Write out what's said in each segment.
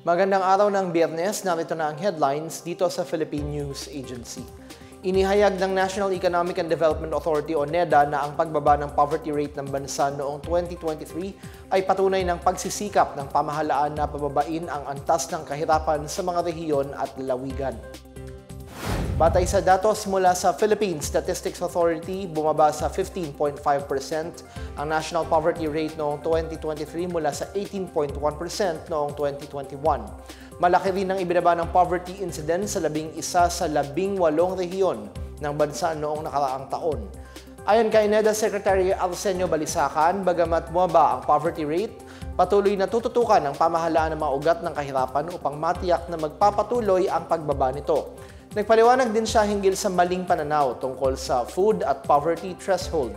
Magandang araw ng Biyernes, narito na ang headlines dito sa Philippine News Agency. Inihayag ng National Economic and Development Authority o NEDA na ang pagbaba ng poverty rate ng bansa noong 2023 ay patunay ng pagsisikap ng pamahalaan na pababain ang antas ng kahirapan sa mga rehiyon at lalawigan. Batay sa datos mula sa Philippine Statistics Authority, bumaba sa 15.5% ang national poverty rate noong 2023 mula sa 18.1% noong 2021. Malaki rin ang ibinaba ng poverty incidence sa 11 sa 18 rehiyon ng bansa noong nakaraang taon. Ayon kay NEDA Secretary Arsenio Balisacan, bagamat bumaba ang poverty rate, patuloy na tututukan ng pamahalaan ng mga ugat ng kahirapan upang matiyak na magpapatuloy ang pagbaba nito. Nagpaliwanag din siya hinggil sa maling pananaw tungkol sa food at poverty threshold.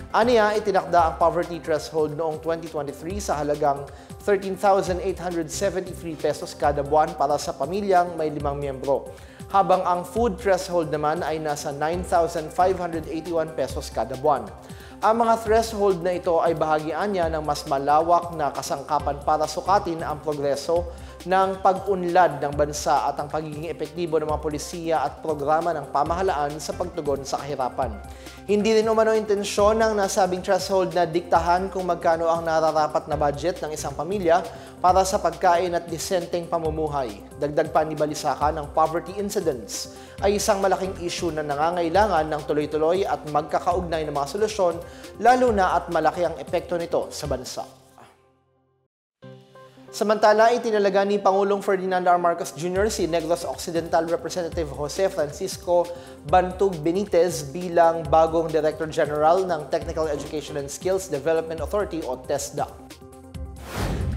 Aniya, itinakda ang poverty threshold noong 2023 sa halagang 13,873 pesos kada buwan para sa pamilyang may 5 miyembro, habang ang food threshold naman ay nasa 9,581 pesos kada buwan. Ang mga threshold na ito ay bahagian niya ng mas malawak na kasangkapan para sukatin ang progreso ng pag-unlad ng bansa at ang pagiging epektibo ng mga polisiya at programa ng pamahalaan sa pagtugon sa kahirapan. Hindi rin umano intensyon ng nasabing threshold na diktahan kung magkano ang nararapat na budget ng isang pamilya para sa pagkain at disenteng pamumuhay. Dagdag pa ni Balisacan, ang poverty incidence ay isang malaking issue na nangangailangan ng tuloy-tuloy at magkakaugnay na mga solusyon, lalo na at malaki ang epekto nito sa bansa. Samantala, itinalaga ni Pangulong Ferdinand R. Marcos Jr. si Negros Occidental Representative Jose Francisco Bantug Benitez bilang bagong Director General ng Technical Education and Skills Development Authority o TESDA.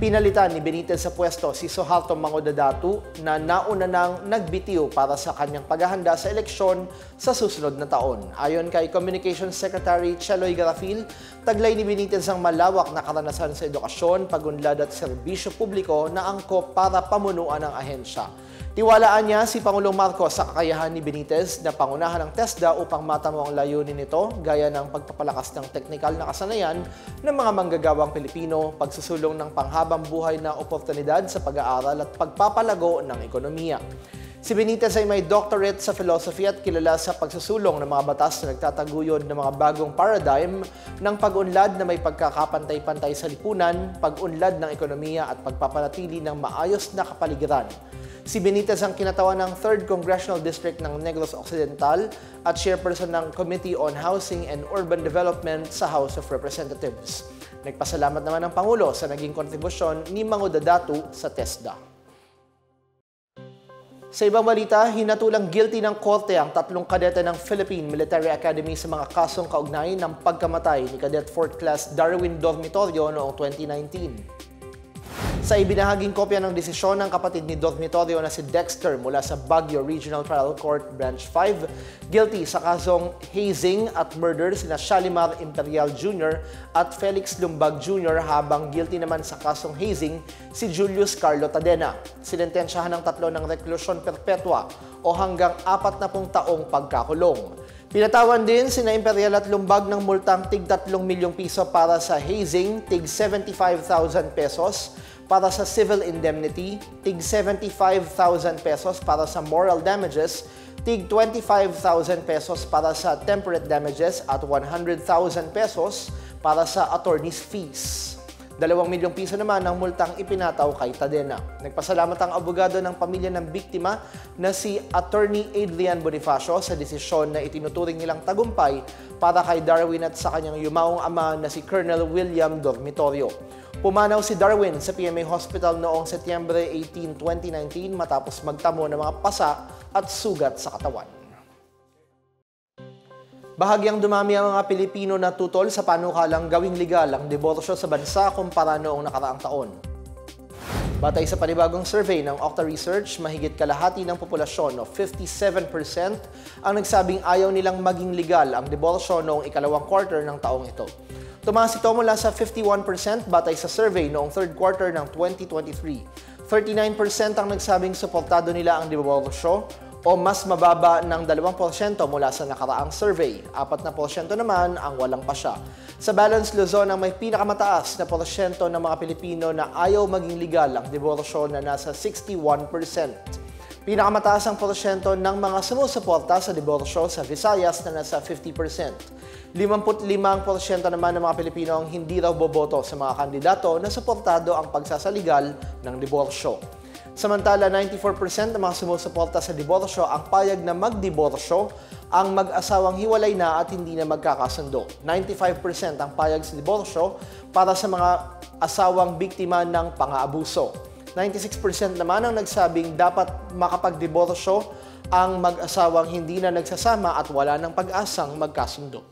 Pinalitan ni Benitez sa pwesto si Suharto Mangudadatu na nauna nang nagbitiw para sa kanyang paghahanda sa eleksyon sa susunod na taon. Ayon kay Communications Secretary Cheloy Garafil, taglay ni Benitez ang malawak na karanasan sa edukasyon, pagunlad at serbisyo publiko na angkop para pamunuan ang ahensya. Tiwalaan niya si Pangulong Marcos sa kakayahan ni Benitez na pangunahan ng TESDA upang matamo ang layunin nito gaya ng pagpapalakas ng teknikal na kasanayan ng mga manggagawang Pilipino, pagsusulong ng panghabang buhay na oportunidad sa pag-aaral at pagpapalago ng ekonomiya. Si Benitez ay may doctorate sa philosophy at kilala sa pagsusulong ng mga batas na nagtataguyod ng mga bagong paradigm ng pag-unlad na may pagkakapantay-pantay sa lipunan, pag-unlad ng ekonomiya at pagpapanatili ng maayos na kapaligiran. Si Benitez ang kinatawan ng 3rd Congressional District ng Negros Occidental at chairperson ng Committee on Housing and Urban Development sa House of Representatives. Nagpasalamat naman ang Pangulo sa naging kontribusyon ni Mangudadatu sa TESDA. Sa ibang balita, hinatulang guilty ng korte ang 3 kadete ng Philippine Military Academy sa mga kasong kaugnay ng pagkamatay ni Cadet 4th Class Darwin Dormitorio noong 2019. Sa ibinahaging kopya ng desisyon ng kapatid ni Dormitorio na si Dexter mula sa Baguio Regional Trial Court Branch 5, guilty sa kasong hazing at murder sina Shalimar Imperial Jr. at Felix Lumbag Jr. habang guilty naman sa kasong hazing si Julius Carlo Tadena. Sinentensyahan ng 3 ng reklusyon perpetua o hanggang 40 taong pagkakulong. Pinatawan din sina Imperial at Lumbag ng multang tig 3 milyong piso para sa hazing, tig 75,000 pesos, para sa civil indemnity, tig 75,000 pesos para sa moral damages, tig 25,000 pesos para sa temperate damages at 100,000 pesos para sa attorney's fees. 2 milyong piso naman ang multang ipinataw kay Tadena. Nagpasalamat ang abogado ng pamilya ng biktima na si Attorney Adrian Bonifacio sa desisyon na itinuturing nilang tagumpay para kay Darwin at sa kanyang yumaong ama na si Colonel William Dormitorio. Pumanaw si Darwin sa PMA Hospital noong Setyembre 18, 2019 matapos magtamo ng mga pasa at sugat sa katawan. Bahagyang dumami ang mga Pilipino na tutol sa panukalang gawing legal ang diborsyo sa bansa kumpara noong nakaraang taon. Batay sa panibagong survey ng Octa Research, mahigit kalahati ng populasyon o 57% ang nagsabing ayaw nilang maging legal ang diborsyo noong ikalawang quarter ng taong ito. Tumaas ito mula sa 51% batay sa survey noong 3rd quarter ng 2023. 39% ang nagsabing suportado nila ang diborsyo, o mas mababa ng 2% mula sa nakaraang survey. 4% naman ang walang pasya. Sa Balance Luzon, ang may pinakamataas na porsyento ng mga Pilipino na ayaw maging legal ang diborsyo na nasa 61%. Pinakamataas ang porsyento ng mga sumusuporta sa diborsyo sa Visayas na nasa 50%. 55% naman ng mga Pilipino ang hindi raw boboto sa mga kandidato na suportado ang pagsasaligal ng diborsyo. Samantala, 94% ng mga sumusuporta sa diborsyo ang payag na magdiborsyo ang mag-asawang hiwalay na at hindi na magkakasundo. 95% ang payag sa diborsyo para sa mga asawang biktima ng pang-aabuso. 96% naman ang nagsabing dapat makapagdiborsyo ang mag-asawang hindi na nagsasama at wala ng pag-asang magkasundo.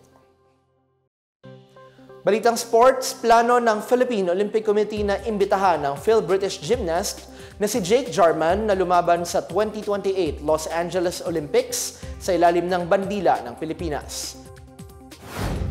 Balitang sports, plano ng Philippine Olympic Committee na imbitahan ng Phil-British gymnast na si Jake Jarman na lumaban sa 2028 Los Angeles Olympics sa ilalim ng bandila ng Pilipinas.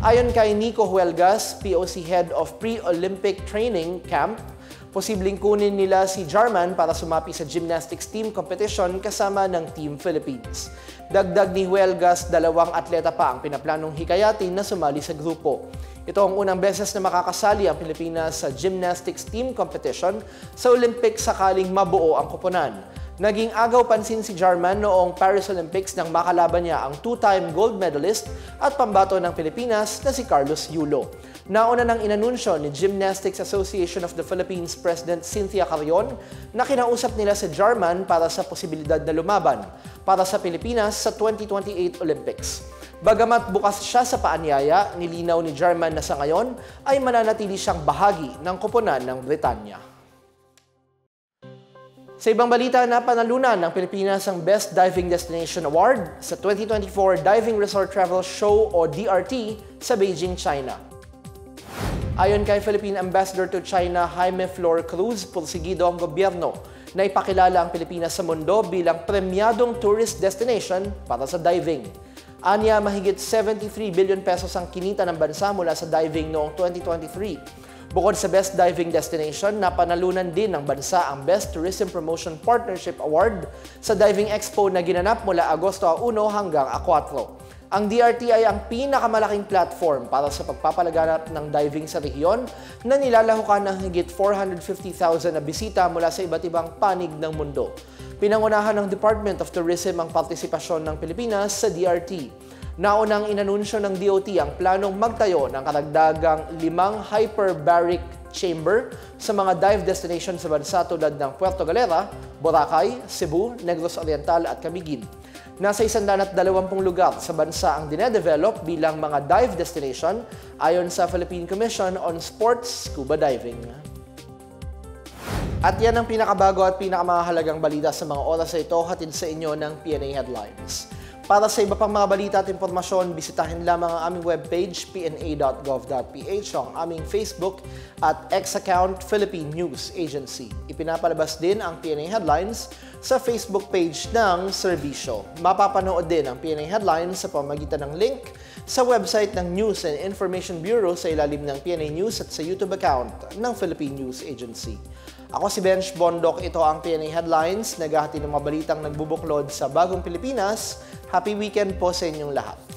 Ayon kay Nico Huelgas, POC Head of Pre-Olympic Training Camp, posibleng kunin nila si Jarman para sumapi sa gymnastics team competition kasama ng Team Philippines. Dagdag ni Huelgas, 2 atleta pa ang pinaplanong hikayatin na sumali sa grupo. Ito ang unang beses na makakasali ang Pilipinas sa gymnastics team competition sa Olympics sakaling mabuo ang koponan. Naging agaw pansin si Jarman noong Paris Olympics nang makalaban niya ang 2-time gold medalist at pambato ng Pilipinas na si Carlos Yulo. Nauna nang inanunsyo ni Gymnastics Association of the Philippines President Cynthia Carrion na kinausap nila si Jarman para sa posibilidad na lumaban para sa Pilipinas sa 2028 Olympics. Bagamat bukas siya sa paanyaya, nilinaw ni Jarman na sa ngayon ay mananatili siyang bahagi ng koponan ng Britanya. Sa ibang balita, napanalunan ng Pilipinas ang Best Diving Destination Award sa 2024 Diving Resort Travel Show o DRT sa Beijing, China. Ayon kay Philippine Ambassador to China Jaime Flor Cruz, pursigido ang gobyerno na ipakilala ang Pilipinas sa mundo bilang premyadong tourist destination para sa diving. Anya, mahigit 73 billion pesos ang kinita ng bansa mula sa diving noong 2023. Bukod sa Best Diving Destination, napanalunan din ng bansa ang Best Tourism Promotion Partnership Award sa Diving Expo na ginanap mula Agosto 1 hanggang 4. Ang DRT ay ang pinakamalaking platform para sa pagpapalaganap ng diving sa rehiyon na nilalahukan ng higit 450,000 na bisita mula sa iba't ibang panig ng mundo. Pinangunahan ng Department of Tourism ang partisipasyon ng Pilipinas sa DRT. Naunang inanunsyo ng DOT ang planong magtayo ng karagdagang 5 hyperbaric chamber sa mga dive destinations sa bansa tulad ng Puerto Galera, Boracay, Cebu, Negros Oriental at Camiguin. Nasa 120 lugar sa bansa ang dinedevelop bilang mga dive destination ayon sa Philippine Commission on Sports Scuba Diving. At yan ang pinakabago at pinakamahalagang balita sa mga oras na ito, hatid sa inyo ng PNA Headlines. Para sa iba pang mga balita at impormasyon, bisitahin lamang ang aming webpage, pna.gov.ph, ang aming Facebook at X account, Philippine News Agency. Ipinapalabas din ang PNA Headlines sa Facebook page ng serbisyo. Mapapanood din ang PNA Headlines sa pamamagitan ng link sa website ng News and Information Bureau sa ilalim ng PNA News at sa YouTube account ng Philippine News Agency. Ako si Benj Bondok, ito ang PNA Headlines, naghahati ng mga balitang nagbubuklod sa bagong Pilipinas. Happy weekend po sa inyong lahat.